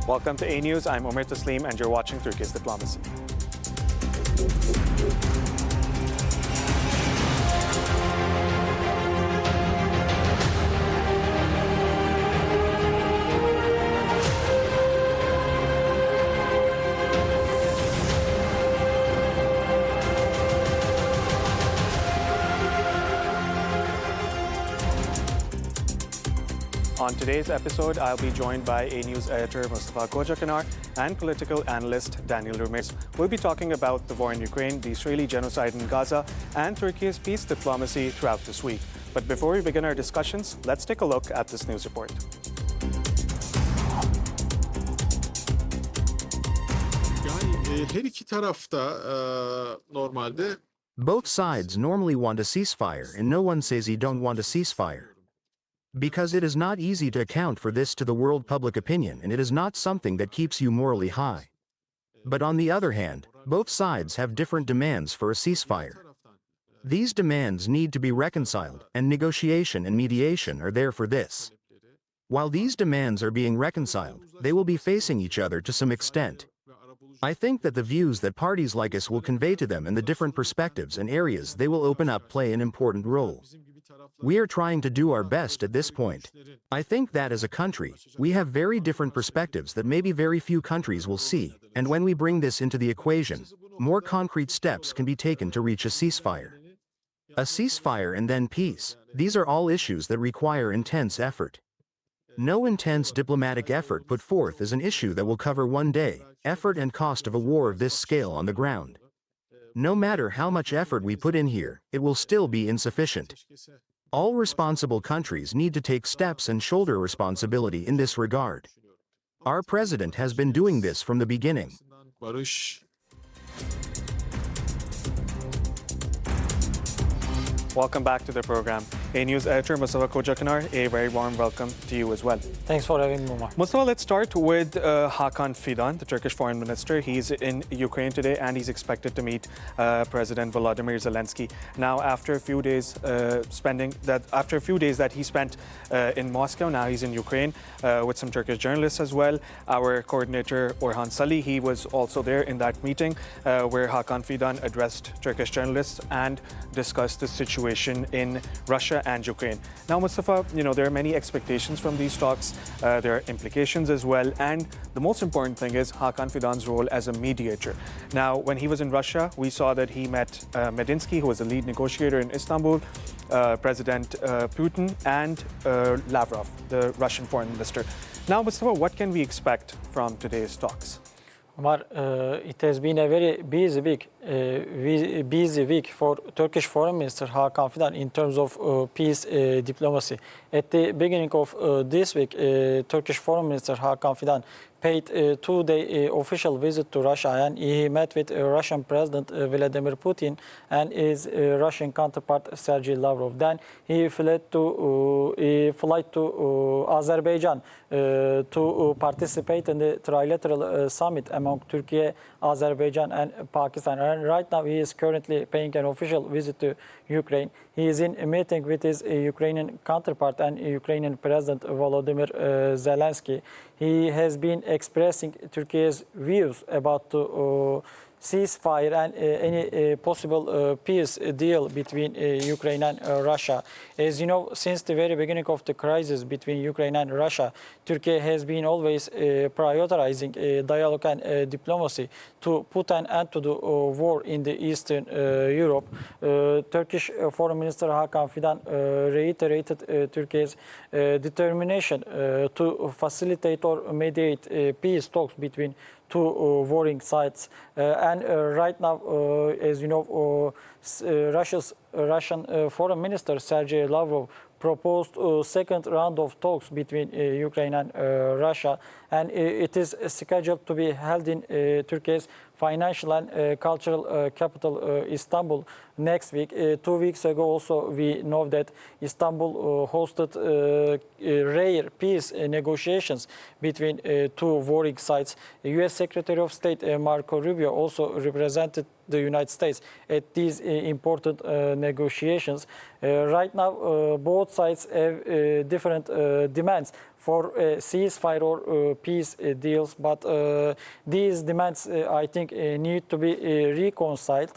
Welcome to A News. I'm Omer Taslim and you're watching Turkey's Diplomacy. On today's episode, I'll be joined by A News editor Mustafa Kocakanar and political analyst Daniel Ramirez. We'll be talking about the war in Ukraine, the Israeli genocide in Gaza, and Turkey's peace diplomacy throughout this week. But before we begin our discussions, let's take a look at this news report. Her iki tarafta normalde Both sides normally want a ceasefire, and no one says he don't want a ceasefire. Because it is not easy to account for this to the world public opinion, and it is not something that keeps you morally high. But on the other hand, both sides have different demands for a ceasefire. These demands need to be reconciled, and negotiation and mediation are there for this. While these demands are being reconciled, they will be facing each other to some extent. I think that the views that parties like us will convey to them and the different perspectives and areas they will open up play an important role. We are trying to do our best at this point. I think that as a country, we have very different perspectives that maybe very few countries will see, and when we bring this into the equation, more concrete steps can be taken to reach a ceasefire. A ceasefire and then peace, these are all issues that require intense effort. No intense diplomatic effort put forth is an issue that will cover one day, effort and cost of a war of this scale on the ground. No matter how much effort we put in here, it will still be insufficient. All responsible countries need to take steps and shoulder responsibility in this regard. Our president has been doing this from the beginning. Welcome back to the program. A News editor Mustafa Kocakanar, a very warm welcome to you as well. Thanks for having me, Omar. Mustafa, let's start with Hakan Fidan, the Turkish foreign minister. He's in Ukraine today and he's expected to meet President Volodymyr Zelensky. Now, after a few days that he spent in Moscow, now he's in Ukraine with some Turkish journalists as well. Our coordinator Orhan Salih, he was also there in that meeting where Hakan Fidan addressed Turkish journalists and discussed the situation in Russia and Ukraine. Now, Mustafa, there are many expectations from these talks. There are implications as well. And the most important thing is Hakan Fidan's role as a mediator. Now, when he was in Russia, we saw that he met Medinsky, who was the lead negotiator in Istanbul, President Putin, and Lavrov, the Russian foreign minister. Now, Mustafa, what can we expect from today's talks? Omar, it has been a very busy week for Turkish Foreign Minister Hakan Fidan in terms of peace diplomacy. At the beginning of this week, Turkish Foreign Minister Hakan Fidan paid a two-day official visit to Russia, and he met with Russian President Vladimir Putin and his Russian counterpart Sergei Lavrov. Then he flew to Azerbaijan to participate in the trilateral summit among Turkey, Azerbaijan and Pakistan. And right now he is currently paying an official visit to Ukraine. He is in a meeting with his Ukrainian counterpart and Ukrainian President Volodymyr Zelensky. He has been expressing Turkey's views about the ceasefire and any possible peace deal between Ukraine and Russia. As you know, since the very beginning of the crisis between Ukraine and Russia, Turkey has been always prioritizing dialogue and diplomacy to put an end to the war in the Eastern Europe. Turkish Foreign Minister Hakan Fidan reiterated Turkey's determination to facilitate or mediate peace talks between two warring sides. And right now, as you know, Russian Foreign Minister Sergei Lavrov proposed a second round of talks between Ukraine and Russia, and it is scheduled to be held in Turkey's financial and cultural capital, Istanbul, next week. 2 weeks ago also we know that Istanbul hosted rare peace negotiations between two warring sides. U.S. Secretary of State Marco Rubio also represented the United States at these important negotiations. Right now, both sides have different demands for ceasefire or peace deals, but these demands, I think, need to be reconciled.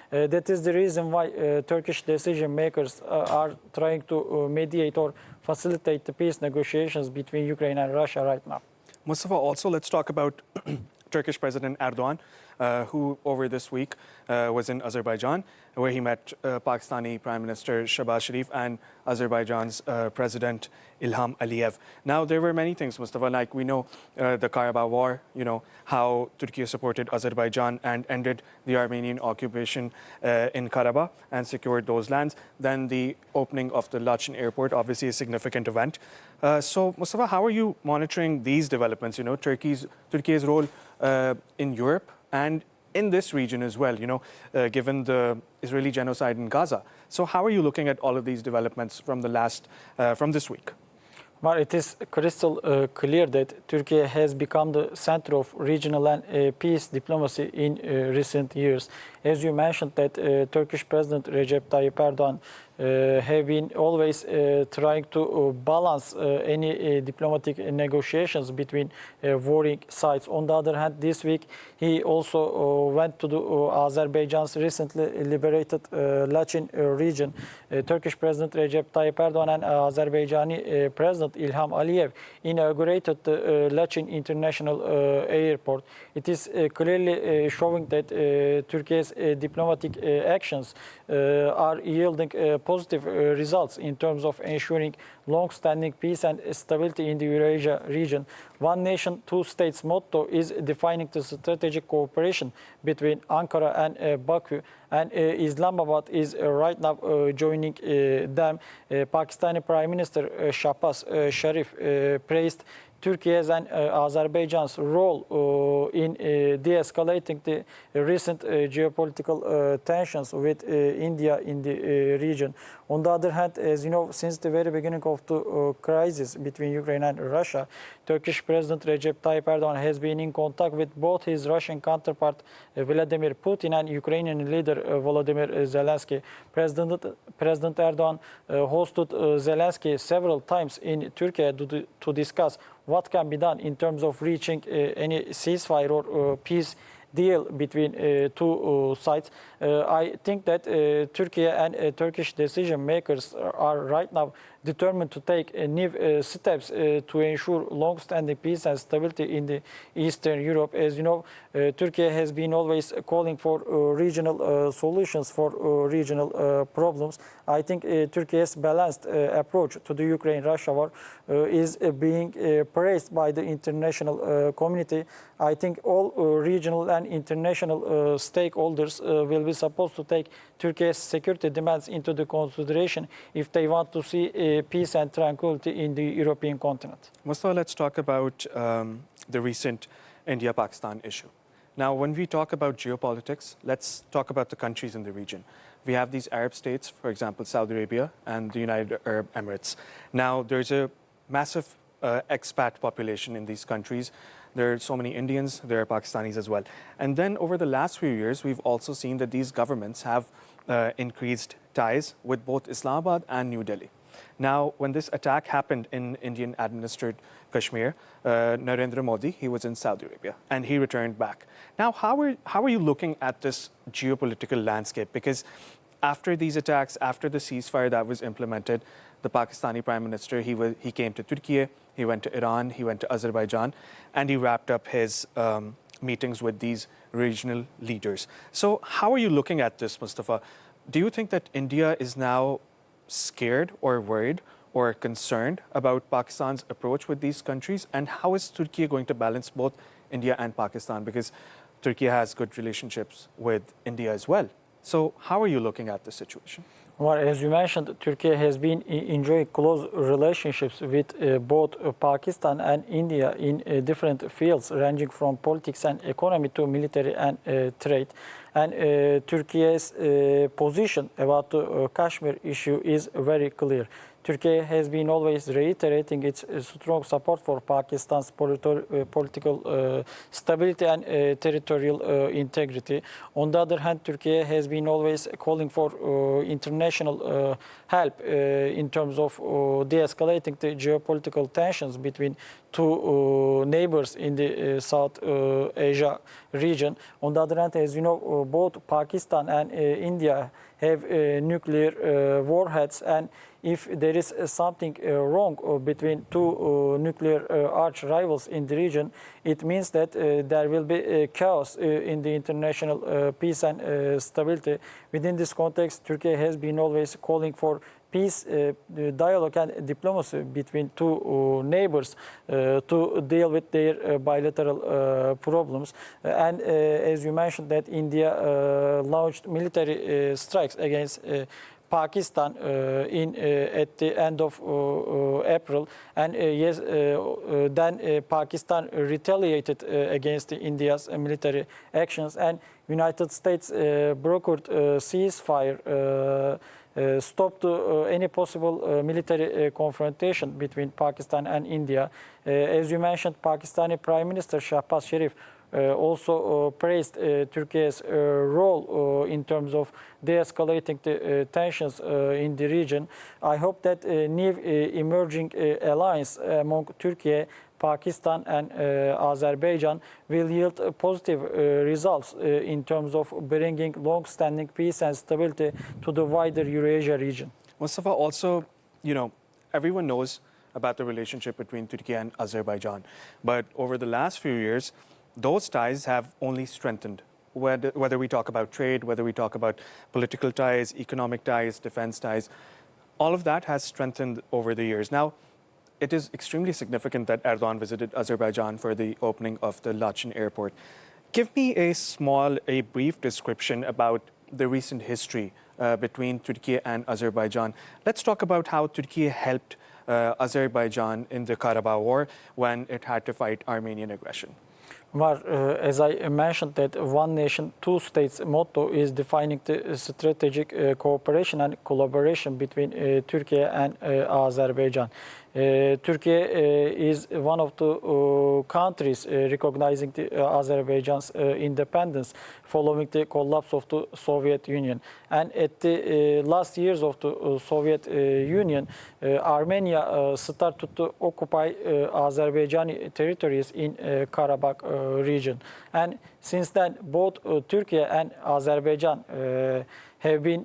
That is the reason why Turkish decision makers are trying to mediate or facilitate the peace negotiations between Ukraine and Russia right now. Mustafa, also let's talk about Turkish President Erdogan, who over this week was in Azerbaijan, where he met Pakistani Prime Minister Shehbaz Sharif and Azerbaijan's President Ilham Aliyev. Now, there were many things, Mustafa, like we know the Karabakh War, you know, how Turkey supported Azerbaijan and ended the Armenian occupation in Karabakh and secured those lands. Then the opening of the Laçin airport, obviously a significant event. So, Mustafa, how are you monitoring these developments? You know, Turkey's role in Europe and in this region as well, you know, given the Israeli genocide in Gaza. So how are you looking at all of these developments from from this week? Well, it is crystal clear that Turkey has become the center of regional and peace diplomacy in recent years. As you mentioned, that Turkish President Recep Tayyip Erdogan have been always trying to balance any diplomatic negotiations between warring sides. On the other hand, this week he also went to Azerbaijan's recently liberated Laçin region. Turkish President Recep Tayyip Erdogan and Azerbaijani President Ilham Aliyev inaugurated the Laçin International Airport. It is clearly showing that Turkey's diplomatic actions are yielding positive results in terms of ensuring long-standing peace and stability in the Eurasia region. One nation, two states motto is defining the strategic cooperation between Ankara and Baku, and Islamabad is right now joining them. Pakistani Prime Minister Shehbaz Sharif praised Turkey's and Azerbaijan's role in de-escalating the recent geopolitical tensions with India in the region. On the other hand, as you know, since the very beginning of the crisis between Ukraine and Russia, Turkish President Recep Tayyip Erdogan has been in contact with both his Russian counterpart Vladimir Putin and Ukrainian leader Volodymyr Zelensky. President Erdogan hosted Zelensky several times in Turkey to discuss what can be done in terms of reaching any ceasefire or peace deal between two sides. I think that Turkey and Turkish decision makers are right now determined to take new steps to ensure long-standing peace and stability in the Eastern Europe. As you know, Turkey has been always calling for regional solutions for regional problems. I think Turkey's balanced approach to the Ukraine-Russia war is being praised by the international community. I think all regional and international stakeholders will be supposed to take Turkey's security demands into the consideration if they want to see peace and tranquility in the European continent. Mustafa, let's talk about the recent India-Pakistan issue. Now, when we talk about geopolitics, let's talk about the countries in the region. We have these Arab states, for example, Saudi Arabia and the United Arab Emirates. Now, there's a massive expat population in these countries. There are so many Indians, there are Pakistanis as well. And then over the last few years, we've also seen that these governments have increased ties with both Islamabad and New Delhi. Now, when this attack happened in Indian-administered Kashmir, Narendra Modi, he was in Saudi Arabia, and he returned back. Now, how are you looking at this geopolitical landscape? Because after these attacks, after the ceasefire that was implemented, the Pakistani Prime Minister, he came to Türkiye, he went to Iran, he went to Azerbaijan, and he wrapped up his meetings with these regional leaders. So how are you looking at this, Mustafa? Do you think that India is now scared or worried or concerned about Pakistan's approach with these countries? And how is Turkey going to balance both India and Pakistan? Because Turkey has good relationships with India as well. So how are you looking at the situation? Well, as you mentioned, Turkey has been enjoying close relationships with both Pakistan and India in different fields, ranging from politics and economy to military and trade. And Turkey's position about the Kashmir issue is very clear. Turkey has been always reiterating its strong support for Pakistan's political stability and territorial integrity. On the other hand, Turkey has been always calling for international help in terms of de-escalating the geopolitical tensions between two neighbors in the South Asia region. On the other hand, as you know, both Pakistan and India have nuclear warheads, and if there is something wrong between two nuclear arch rivals in the region, it means that there will be chaos in the international peace and stability. Within this context, Turkey has been always calling for peace, dialogue and diplomacy between two neighbors to deal with their bilateral problems. And as you mentioned, that India launched military strikes against Pakistan at the end of April, and then Pakistan retaliated against India's military actions, and United States brokered ceasefire, stopped any possible military confrontation between Pakistan and India. As you mentioned, Pakistani Prime Minister Shahbaz Sharif also praised Turkey's role in terms of de-escalating the tensions in the region. I hope that a new emerging alliance among Turkey, Pakistan and Azerbaijan will yield positive results in terms of bringing long-standing peace and stability to the wider Eurasia region. Mustafa, also, everyone knows about the relationship between Turkey and Azerbaijan, but over the last few years, those ties have only strengthened. Whether we talk about trade, whether we talk about political ties, economic ties, defense ties, all of that has strengthened over the years. Now, it is extremely significant that Erdogan visited Azerbaijan for the opening of the Laçın airport. Give me a brief description about the recent history between Turkey and Azerbaijan. Let's talk about how Turkey helped Azerbaijan in the Karabakh War when it had to fight Armenian aggression. As I mentioned, that one nation, two states motto is defining the strategic cooperation and collaboration between Turkey and Azerbaijan. Turkey is one of the countries recognizing Azerbaijan's independence following the collapse of the Soviet Union. And at the last years of the Soviet Union, Armenia started to occupy Azerbaijani territories in Karabakh region. And since then, both Turkey and Azerbaijan have been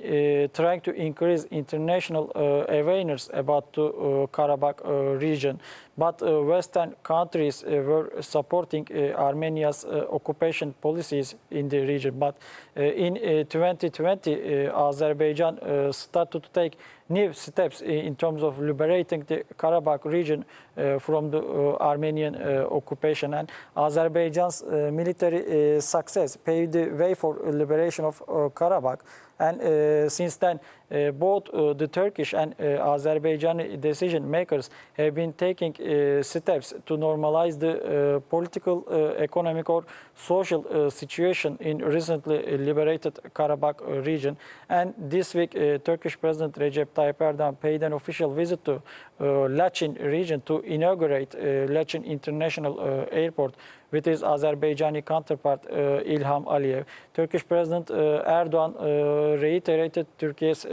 trying to increase international awareness about the Karabakh region. But Western countries were supporting Armenia's occupation policies in the region. But in 2020, Azerbaijan started to take new steps in terms of liberating the Karabakh region from the Armenian occupation. And Azerbaijan's military success paved the way for liberation of Karabakh. And since then, both the Turkish and Azerbaijani decision makers have been taking steps to normalize the political, economic or social situation in recently liberated Karabakh region. And this week, Turkish President Recep Tayyip Erdogan paid an official visit to Laçın region to inaugurate Laçın International Airport with his Azerbaijani counterpart İlham Aliyev. Turkish President Erdogan reiterated Turkey's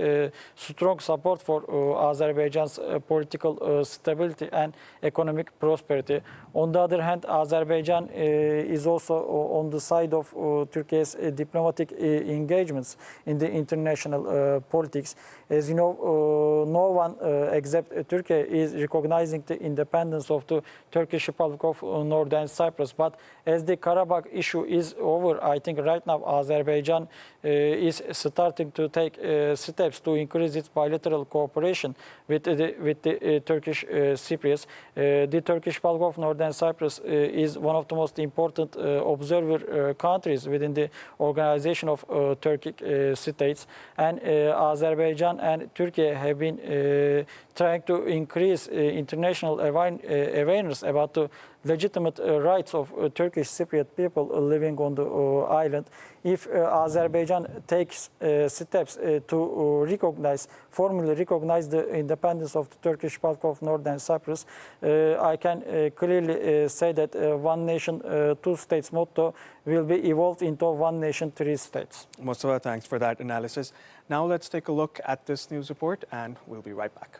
strong support for Azerbaijan's political stability and economic prosperity. On the other hand, Azerbaijan is also on the side of Turkey's diplomatic engagements in the international politics. As you know, no one except Turkey is recognizing the independence of the Turkish Republic of Northern Cyprus. But as the Karabakh issue is over, I think right now Azerbaijan is starting to take steps to increase its bilateral cooperation with the Turkish Cypriots. The Turkish Republic of Northern Cyprus is one of the most important observer countries within the Organization of Turkic States, and Azerbaijan and Turkey have been trying to increase international awareness about the legitimate rights of Turkish Cypriot people living on the island. If Azerbaijan takes steps to formally recognize the independence of the Turkish part of Northern Cyprus, I can clearly say that one nation, two states motto will be evolved into one nation, three states. Mustafa, thanks for that analysis. Now let's take a look at this news report and we'll be right back.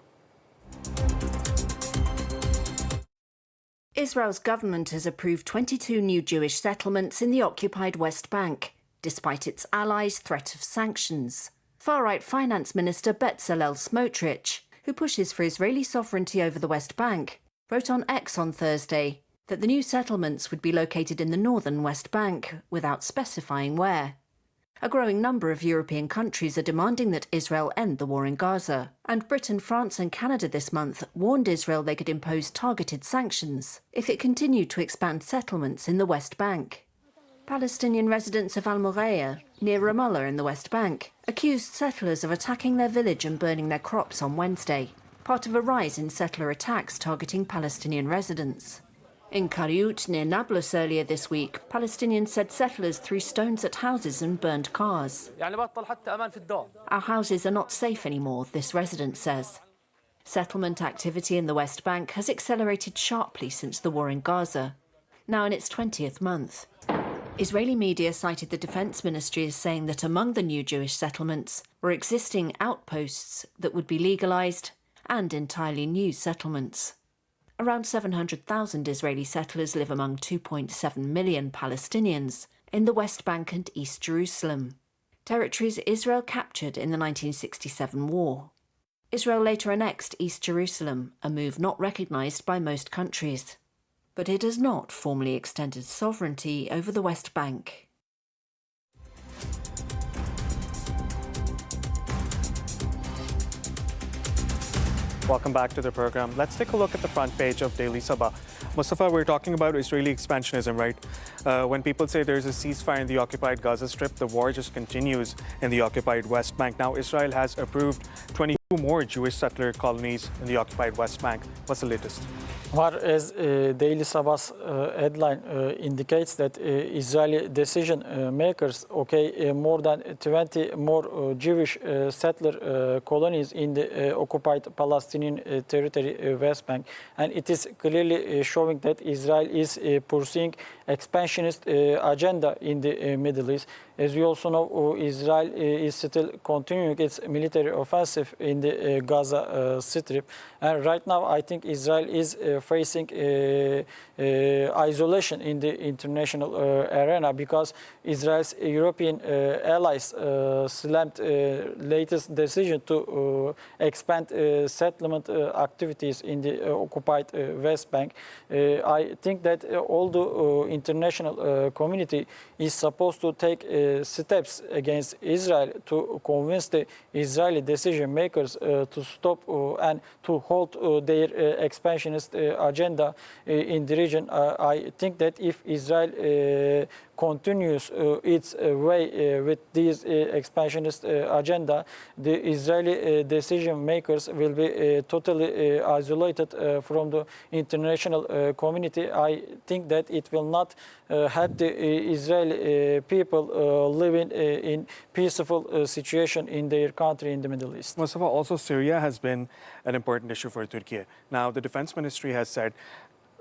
Israel's government has approved 22 new Jewish settlements in the occupied West Bank, despite its allies' threat of sanctions. Far-right Finance Minister Bezalel Smotrich, who pushes for Israeli sovereignty over the West Bank, wrote on X on Thursday that the new settlements would be located in the northern West Bank, without specifying where. A growing number of European countries are demanding that Israel end the war in Gaza, and Britain, France and Canada this month warned Israel they could impose targeted sanctions if it continued to expand settlements in the West Bank. Palestinian residents of Al-Murayya, near Ramallah in the West Bank, accused settlers of attacking their village and burning their crops on Wednesday, part of a rise in settler attacks targeting Palestinian residents. In Kariut, near Nablus earlier this week, Palestinians said settlers threw stones at houses and burned cars. Our houses are not safe anymore, this resident says. Settlement activity in the West Bank has accelerated sharply since the war in Gaza, now in its 20th month. Israeli media cited the Defense Ministry as saying that among the new Jewish settlements were existing outposts that would be legalized and entirely new settlements. Around 700,000 Israeli settlers live among 2.7 million Palestinians in the West Bank and East Jerusalem, territories Israel captured in the 1967 war. Israel later annexed East Jerusalem, a move not recognized by most countries. But it has not formally extended sovereignty over the West Bank. Welcome back to the program. Let's take a look at the front page of Daily Sabah. Mustafa, we're talking about Israeli expansionism, right? When people say there's a ceasefire in the occupied Gaza Strip, the war just continues in the occupied West Bank. Now, Israel has approved 22 more Jewish settler colonies in the occupied West Bank. What's the latest? As Daily Sabah's headline indicates that Israeli decision makers more than 20 more Jewish settler colonies in the occupied Palestinian territory West Bank, and it is clearly showing that Israel is pursuing expansionist agenda in the Middle East. As we also know, Israel is still continuing its military offensive in the Gaza Strip, and right now I think Israel is facing isolation in the international arena because Israel's European allies slammed latest decision to expand settlement activities in the occupied West Bank. I think that all the international community is supposed to take steps against Israel to convince the Israeli decision makers to stop and to halt their expansionist agenda in the region. I think that if Israel continues its way with this expansionist agenda, the Israeli decision makers will be totally isolated from the international community. I think that it will not help the Israeli people living in peaceful situation in their country in the Middle East. Mustafa, also Syria has been an important issue for Turkey. Now, the Defense Ministry has said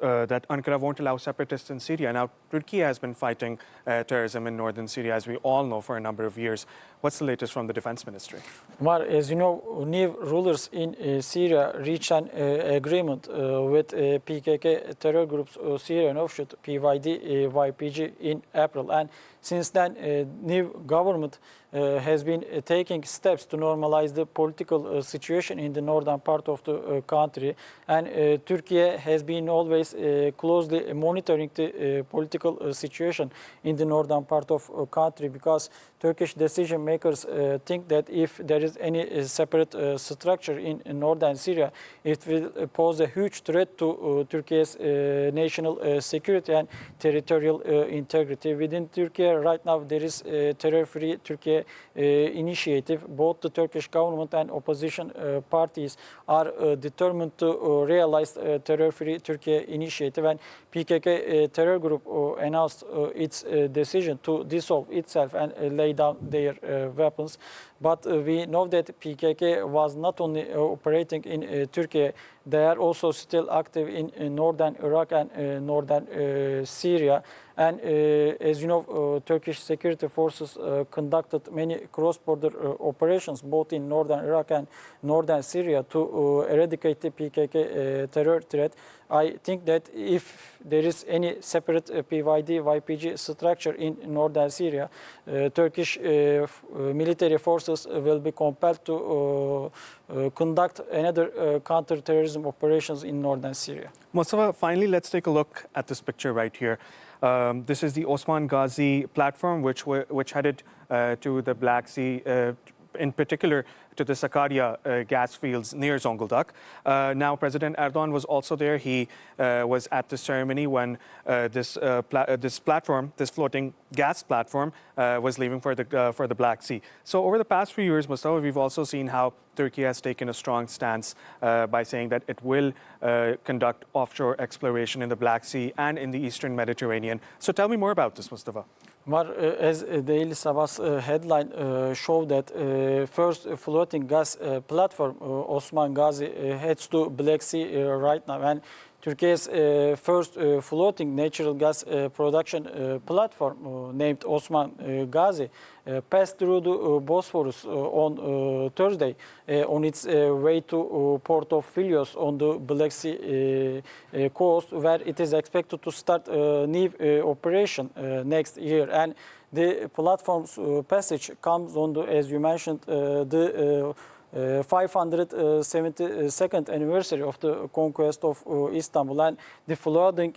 that Ankara won't allow separatists in Syria. Now, Turkey has been fighting terrorism in northern Syria, as we all know, for a number of years. What's the latest from the Defense Ministry? Umar, as you know, new rulers in Syria reached an agreement with PKK terror groups Syrian offshoot PYD, YPG in April. And since then, new government has been taking steps to normalize the political situation in the northern part of the country. And Turkey has been always closely monitoring the political situation in the northern part of the country, because Turkish decision makers think that if there is any separate structure in northern Syria, it will pose a huge threat to Turkey's national security and territorial integrity. Within Turkey there right now there is a terror-free Turkey initiative. Both the Turkish government and opposition parties are determined to realize terror-free Turkey initiative, and PKK terror group announced its decision to dissolve itself and lay down their weapons. But we know that PKK was not only operating in Turkey, they are also still active in northern Iraq and northern Syria. And as you know, Turkish security forces conducted many cross-border operations both in northern Iraq and northern Syria to eradicate the PKK terror threat. I think that if there is any separate PYD-YPG structure in northern Syria, Turkish military forces will be compelled to conduct another counter-terrorism operations in northern Syria. Mustafa, finally, let's take a look at this picture right here. This is the Osman Ghazi platform, which headed to the Black Sea, in particular to the Sakarya gas fields near Zonguldak. Now, President Erdogan was also there. He was at the ceremony when this platform, this floating gas platform, was leaving for the Black Sea. So over the past few years, Mustafa, we've also seen how Turkey has taken a strong stance by saying that it will conduct offshore exploration in the Black Sea and in the Eastern Mediterranean. So tell me more about this, Mustafa. As Daily Sabah's headline showed that first floating gas platform, Osman Ghazi, heads to Black Sea right now. And Turkey's first floating natural gas production platform, named Osman Ghazi, passed through the Bosphorus on Thursday on its way to port of Philios on the Black Sea coast, where it is expected to start a new operation next year. And the platform's passage comes on the, as you mentioned, the 572nd anniversary of the conquest of Istanbul, and the floating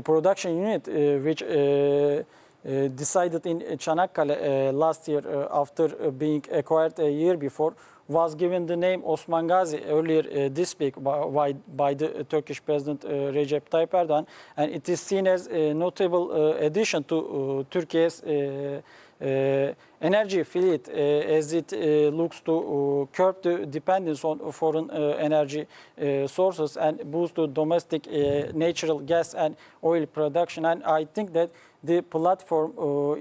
production unit, which decided in Çanakkale last year after being acquired a year before, was given the name Osman Ghazi earlier this week by the Turkish President Recep Tayyip Erdogan, and it is seen as a notable addition to Turkey's energy fleet as it looks to curb the dependence on foreign energy sources and boost the domestic natural gas and oil production. And I think that the platform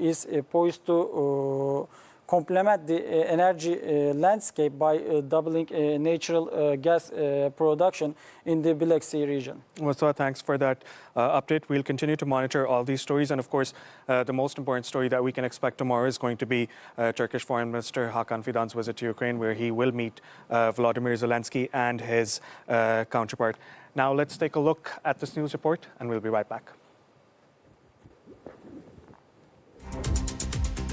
is poised to complement the energy landscape by doubling natural gas production in the Black Sea region. Mustafa, thanks for that update. We'll continue to monitor all these stories. And of course, the most important story that we can expect tomorrow is going to be Turkish Foreign Minister Hakan Fidan's visit to Ukraine, where he will meet Volodymyr Zelensky and his counterpart. Now, let's take a look at this news report, and we'll be right back.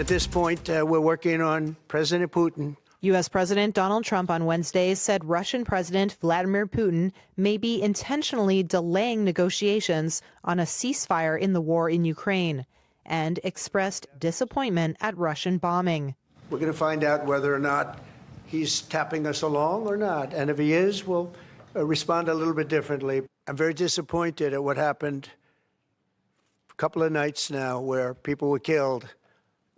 At this point, we're working on President Putin. U.S. President Donald Trump on Wednesday said Russian President Vladimir Putin may be intentionally delaying negotiations on a ceasefire in the war in Ukraine and expressed disappointment at Russian bombing. We're going to find out whether or not he's tapping us along or not. And if he is, we'll respond a little bit differently. I'm very disappointed at what happened a couple of nights now where people were killed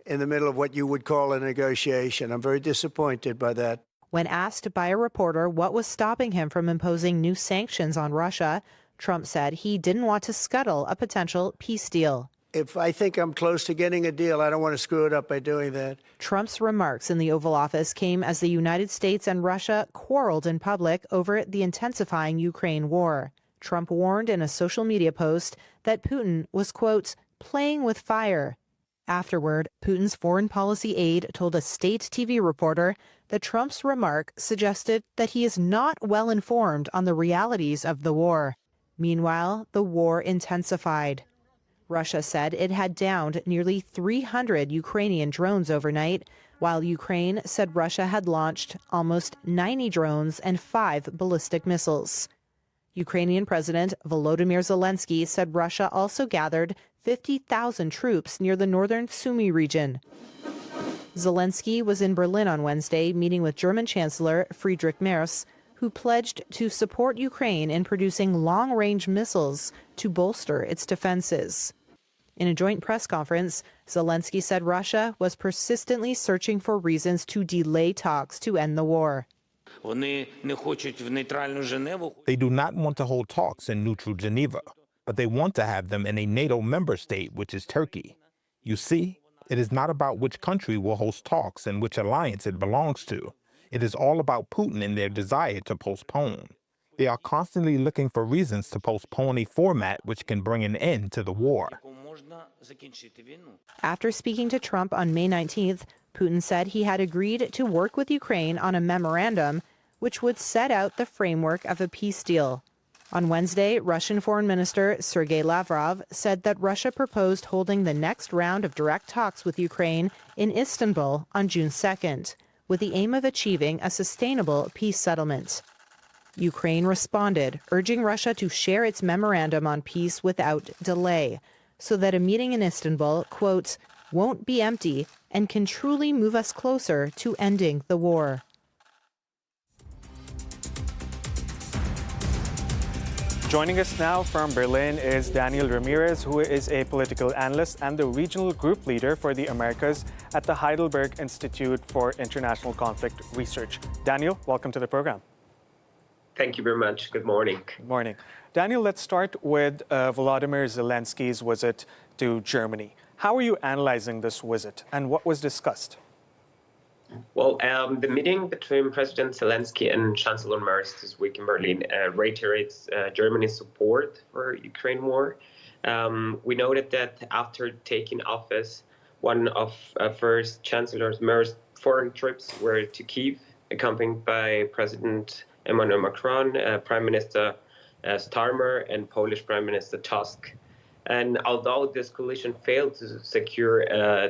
in the middle of what you would call a negotiation. I'm very disappointed by that. When asked by a reporter what was stopping him from imposing new sanctions on Russia, Trump said he didn't want to scuttle a potential peace deal. If I think I'm close to getting a deal, I don't want to screw it up by doing that. Trump's remarks in the Oval Office came as the United States and Russia quarreled in public over the intensifying Ukraine war. Trump warned in a social media post that Putin was, quote, playing with fire. Afterward, Putin's foreign policy aide told a state TV reporter that Trump's remark suggested that he is not well informed on the realities of the war. Meanwhile, the war intensified. Russia said it had downed nearly 300 Ukrainian drones overnight, while Ukraine said Russia had launched almost 90 drones and 5 ballistic missiles. Ukrainian President Volodymyr Zelensky said Russia also gathered 50,000 troops near the northern Sumy region. Zelensky was in Berlin on Wednesday meeting with German Chancellor Friedrich Merz, who pledged to support Ukraine in producing long-range missiles to bolster its defenses. In a joint press conference, Zelensky said Russia was persistently searching for reasons to delay talks to end the war. They do not want to hold talks in neutral Geneva, but they want to have them in a NATO member state, which is Turkey. You see, it is not about which country will host talks and which alliance it belongs to. It is all about Putin and their desire to postpone. They are constantly looking for reasons to postpone a format which can bring an end to the war. After speaking to Trump on May 19th, Putin said he had agreed to work with Ukraine on a memorandum which would set out the framework of a peace deal. On Wednesday, Russian Foreign Minister Sergei Lavrov said that Russia proposed holding the next round of direct talks with Ukraine in Istanbul on June 2nd, with the aim of achieving a sustainable peace settlement. Ukraine responded, urging Russia to share its memorandum on peace without delay, so that a meeting in Istanbul, quote, won't be empty and can truly move us closer to ending the war. Joining us now from Berlin is Daniel Ramirez, who is a political analyst and the regional group leader for the Americas at the Heidelberg Institute for International Conflict Research. Daniel, welcome to the program. Thank you very much. Good morning. Good morning. Daniel, let's start with Volodymyr Zelensky's visit to Germany. How are you analyzing this visit and what was discussed? Well, the meeting between President Zelensky and Chancellor Merz this week in Berlin reiterates Germany's support for Ukraine war. We noted that after taking office, one of first Chancellor Merz's foreign trips were to Kyiv, accompanied by President Emmanuel Macron, Prime Minister Starmer, and Polish Prime Minister Tusk. And although this coalition failed to secure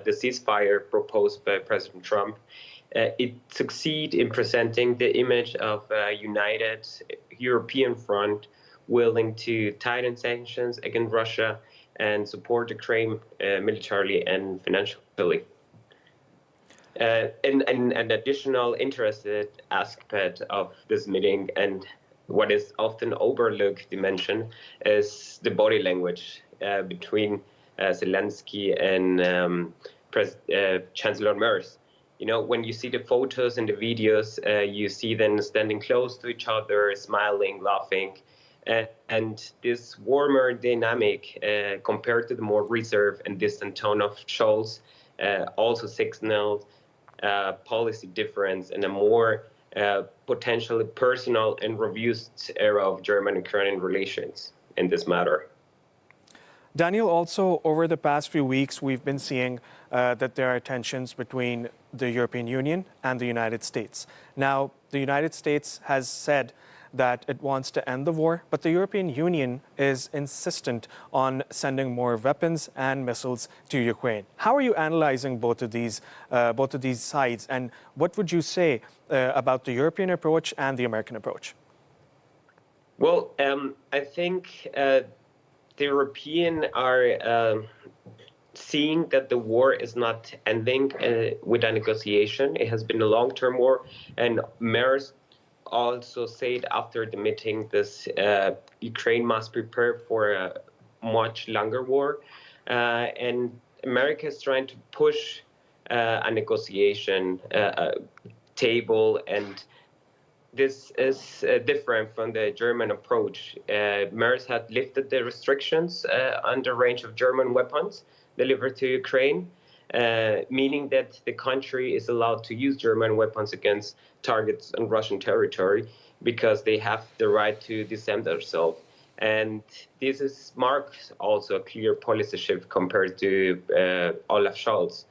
the ceasefire proposed by President Trump, it succeeded in presenting the image of a united European front willing to tighten sanctions against Russia and support Ukraine militarily and financially. And an additional interested aspect of this meeting, and what is often overlooked dimension, is the body language between Zelensky and Chancellor Merz. You know, when you see the photos and the videos, you see them standing close to each other, smiling, laughing. And this warmer dynamic compared to the more reserved and distant tone of Scholz also signaled policy difference and a more potentially personal and robust era of German-Ukrainian relations in this matter. Daniel, also over the past few weeks, we've been seeing that there are tensions between the European Union and the United States. Now, the United States has said that it wants to end the war, but the European Union is insistent on sending more weapons and missiles to Ukraine. How are you analyzing both of these sides, and what would you say about the European approach and the American approach? Well, I think the Europeans are seeing that the war is not ending with a negotiation. It has been a long-term war, and Merz also said after the meeting this Ukraine must prepare for a much longer war, and America is trying to push a negotiation table, and this is different from the German approach. Merz had lifted the restrictions on the range of German weapons delivered to Ukraine, meaning that the country is allowed to use German weapons against targets on Russian territory because they have the right to defend themselves. And this marks also a clear policy shift compared to Olaf Scholz,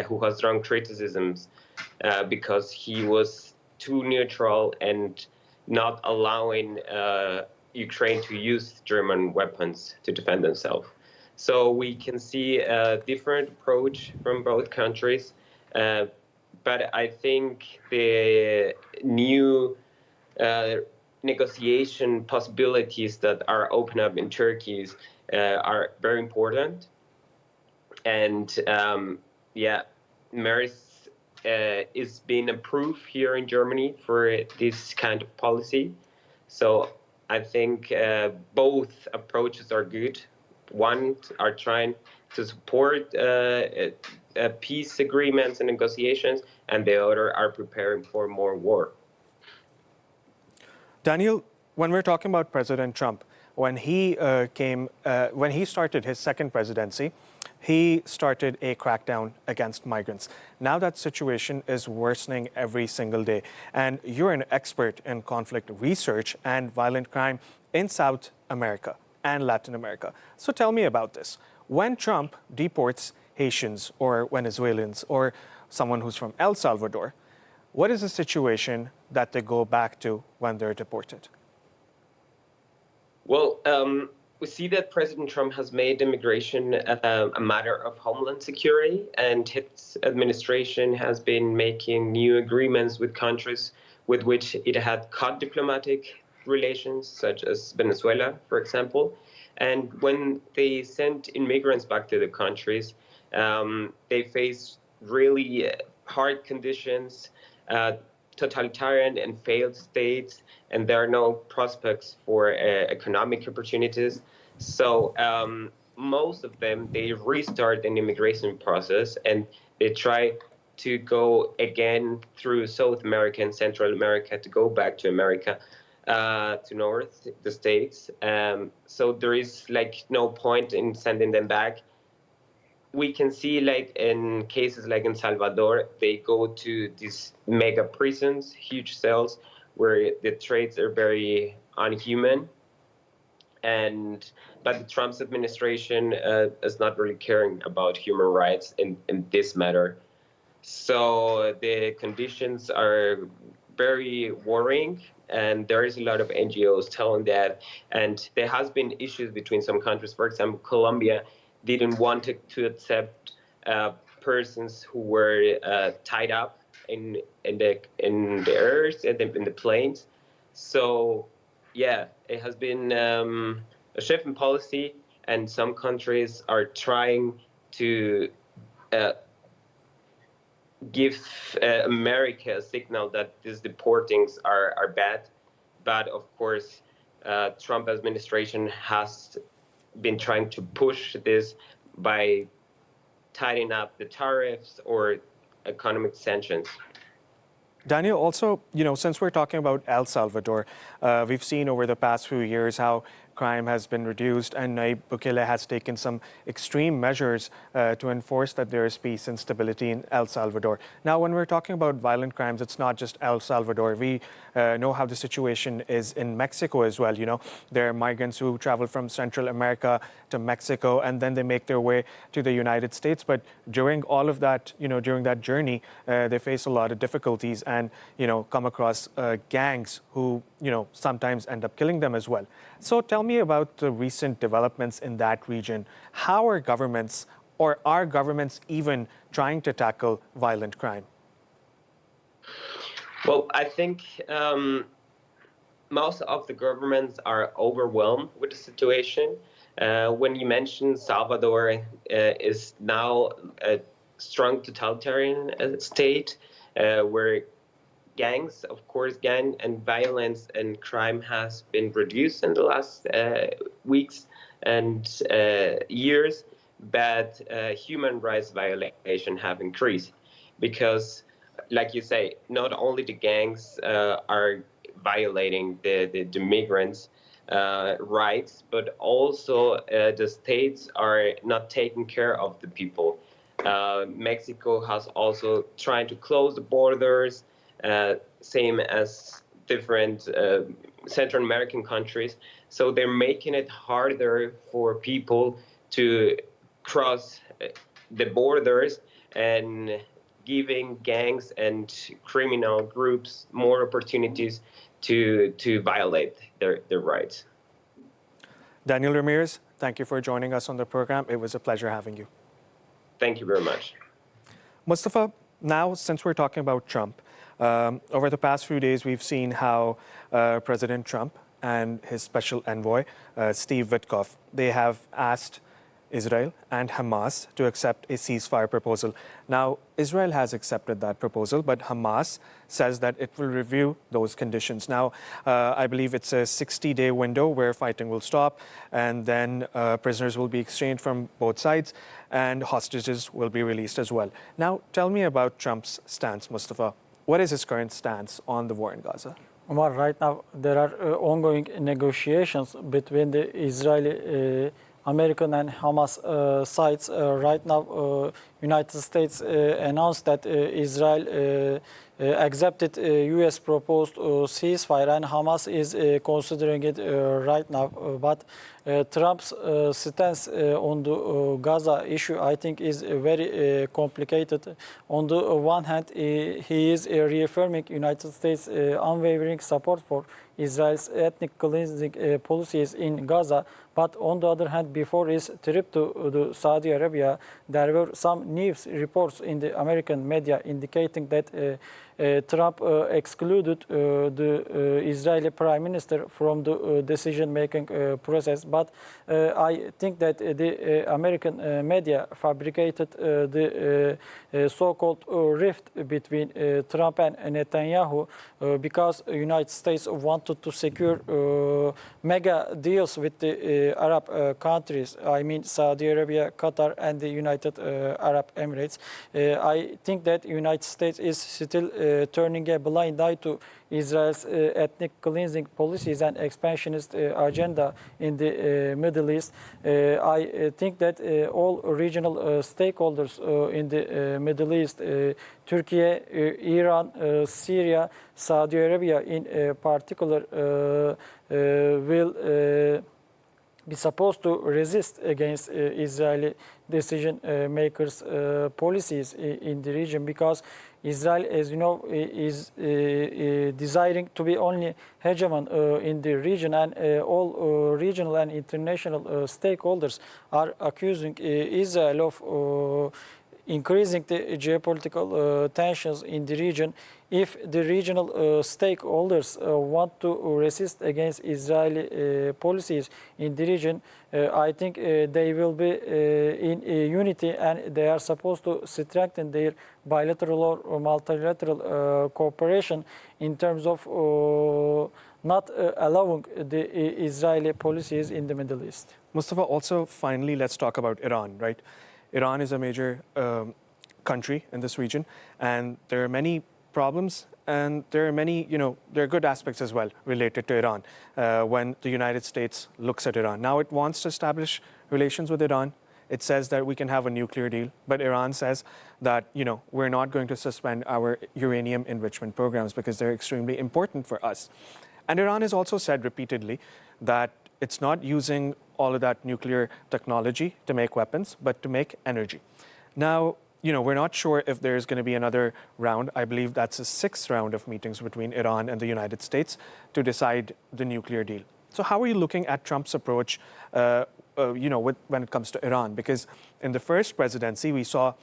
who has strong criticisms because he was too neutral and not allowing Ukraine to use German weapons to defend themselves. So we can see a different approach from both countries, but I think the new negotiation possibilities that are open up in Turkey are very important. And Merz is being approved here in Germany for this kind of policy. So I think both approaches are good. One are trying to support peace agreements and negotiations, and the other are preparing for more war. Daniel, when we're talking about President Trump, when he started his second presidency, he started a crackdown against migrants. Now that situation is worsening every single day. And you're an expert in conflict research and violent crime in South America and Latin America. So tell me about this. When Trump deports Haitians or Venezuelans or someone who's from El Salvador, what is the situation that they go back to when they're deported? Well, we see that President Trump has made immigration a matter of homeland security, and his administration has been making new agreements with countries with which it had cut diplomatic relations, such as Venezuela, for example. And when they sent immigrants back to the countries, they face really hard conditions, totalitarian and failed states, and there are no prospects for economic opportunities. So most of them, they restart an immigration process and they try to go again through South America and Central America to go back to America, to North, the States. So there is like no point in sending them back. We can see like in cases like in Salvador, they go to these mega prisons, huge cells, where the treats are very unhuman. But the Trump's administration is not really caring about human rights in this matter. So the conditions are very worrying, and there is a lot of NGOs telling that. And there has been issues between some countries. For example, Colombia didn't want to accept persons who were tied up in the earth and in the plains. So yeah, it has been a shift in policy, and some countries are trying to give America a signal that these deportings are bad. But of course, Trump administration has been trying to push this by tightening up the tariffs or economic sanctions. Daniel, also, since we're talking about El Salvador, we've seen over the past few years how crime has been reduced, and Nayib Bukele has taken some extreme measures to enforce that there is peace and stability in El Salvador. Now, when we're talking about violent crimes, it's not just El Salvador. We know how the situation is in Mexico as well. There are migrants who travel from Central America to Mexico, and then they make their way to the United States. But during all of that, during that journey, they face a lot of difficulties and, come across gangs who, sometimes end up killing them as well. So tell me about the recent developments in that region. How are governments, or are governments even trying to tackle violent crime? Well, I think most of the governments are overwhelmed with the situation. When you mentioned Salvador is now a strong totalitarian state where gangs, of course, gang and violence and crime has been reduced in the last weeks and years, but human rights violations have increased because, like you say, not only the gangs are violating the migrants' rights, but also the states are not taking care of the people. Mexico has also tried to close the borders, same as different Central American countries. So they're making it harder for people to cross the borders and giving gangs and criminal groups more opportunities to violate their rights. Daniel Ramirez, thank you for joining us on the program. It was a pleasure having you. Thank you very much. Mustafa, now since we're talking about Trump, over the past few days, we've seen how President Trump and his special envoy, Steve Witkoff, they have asked Israel and Hamas to accept a ceasefire proposal. Now, Israel has accepted that proposal, but Hamas says that it will review those conditions. Now, I believe it's a 60-day window where fighting will stop, and then prisoners will be exchanged from both sides, and hostages will be released as well. Now, tell me about Trump's stance, Mustafa. What is his current stance on the war in Gaza? Omar, right now there are ongoing negotiations between the Israeli, American and Hamas sides. Right now, United States announced that Israel accepted U.S. proposed ceasefire, and Hamas is considering it right now. But Trump's stance on the Gaza issue, I think, is very complicated. On the one hand, he is reaffirming United States' unwavering support for Israel's ethnic cleansing policies in Gaza. But on the other hand, before his trip to Saudi Arabia, there were some news reports in the American media indicating that Trump excluded the Israeli prime minister from the decision-making process. But I think that the American media fabricated the so-called rift between Trump and Netanyahu because the United States wanted to secure mega deals with the Arab countries. I mean Saudi Arabia, Qatar, and the United Arab Emirates. I think that the United States is still turning a blind eye to Israel's ethnic cleansing policies and expansionist agenda in the Middle East. I think that all regional stakeholders in the Middle East, Turkey, Iran, Syria, Saudi Arabia in particular, will be supposed to resist against Israeli decision makers' policies in the region, because Israel, as you know, is desiring to be only hegemon in the region, and all regional and international stakeholders are accusing Israel of increasing the geopolitical tensions in the region. If the regional stakeholders want to resist against Israeli policies in the region, I think they will be in unity, and they are supposed to strengthen their bilateral or multilateral cooperation in terms of not allowing the Israeli policies in the Middle East. Mustafa, also finally, let's talk about Iran, right? Iran is a major country in this region, and there are many problems, and there are many, there are good aspects as well related to Iran when the United States looks at Iran. Now it wants to establish relations with Iran. It says that we can have a nuclear deal, but Iran says that, we're not going to suspend our uranium enrichment programs because they're extremely important for us. And Iran has also said repeatedly that it's not using all of that nuclear technology to make weapons, but to make energy. Now, we're not sure if there's going to be another round. I believe that's a 6th round of meetings between Iran and the United States to decide the nuclear deal. So how are you looking at Trump's approach, when it comes to Iran? Because in the first presidency, we saw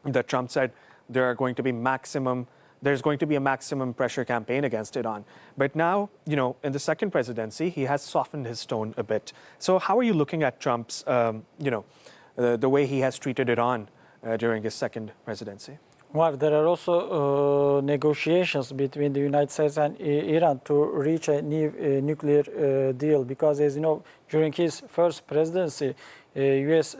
that Trump said there's going to be a maximum pressure campaign against Iran. But now, in the second presidency, he has softened his tone a bit. So how are you looking at Trump's, the way he has treated Iran during his second presidency? Well, there are also negotiations between the United States and Iran to reach a new nuclear deal, because, as you know, during his first presidency, U.S.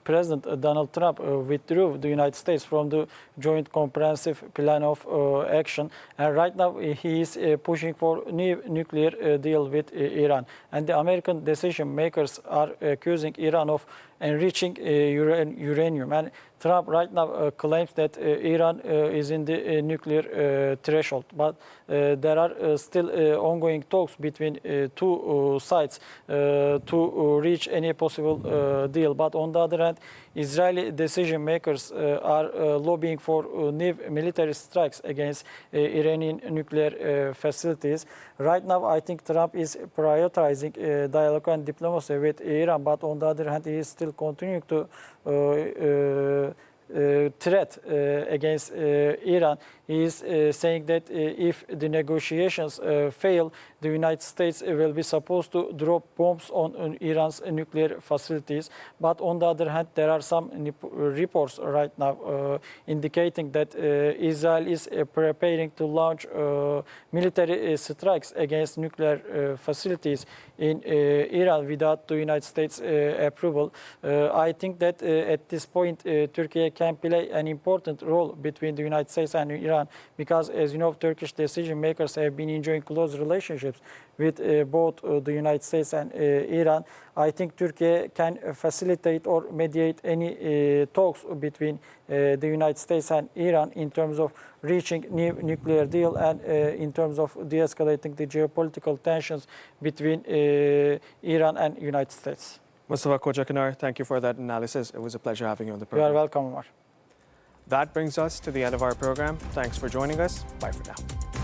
President Donald Trump withdrew the United States from the Joint Comprehensive Plan of Action, and right now he is pushing for a new nuclear deal with Iran. And the American decision makers are accusing Iran of enriching uranium. And Trump right now claims that Iran is in the nuclear threshold. But there are still ongoing talks between two sides to reach any possible deal. But on the other hand, Israeli decision makers are lobbying for new military strikes against Iranian nuclear facilities. Right now, I think Trump is prioritizing dialogue and diplomacy with Iran, but on the other hand, he is still continuing to threat against Iran. He is saying that if the negotiations fail, the United States will be supposed to drop bombs on Iran's nuclear facilities. But on the other hand, there are some reports right now indicating that Israel is preparing to launch military strikes against nuclear facilities in Iran without the United States approval. I think that at this point, Turkey can play an important role between the United States and Iran because, as you know, Turkish decision makers have been enjoying close relationships with both the United States and Iran. I think Turkey can facilitate or mediate any talks between the United States and Iran in terms of reaching new nuclear deal and in terms of de-escalating the geopolitical tensions between Iran and United States. Mustafa Kocakanar, thank you for that analysis. It was a pleasure having you on the You program. are welcome, Omar. That brings us to the end of our program. Thanks for joining us. Bye for now.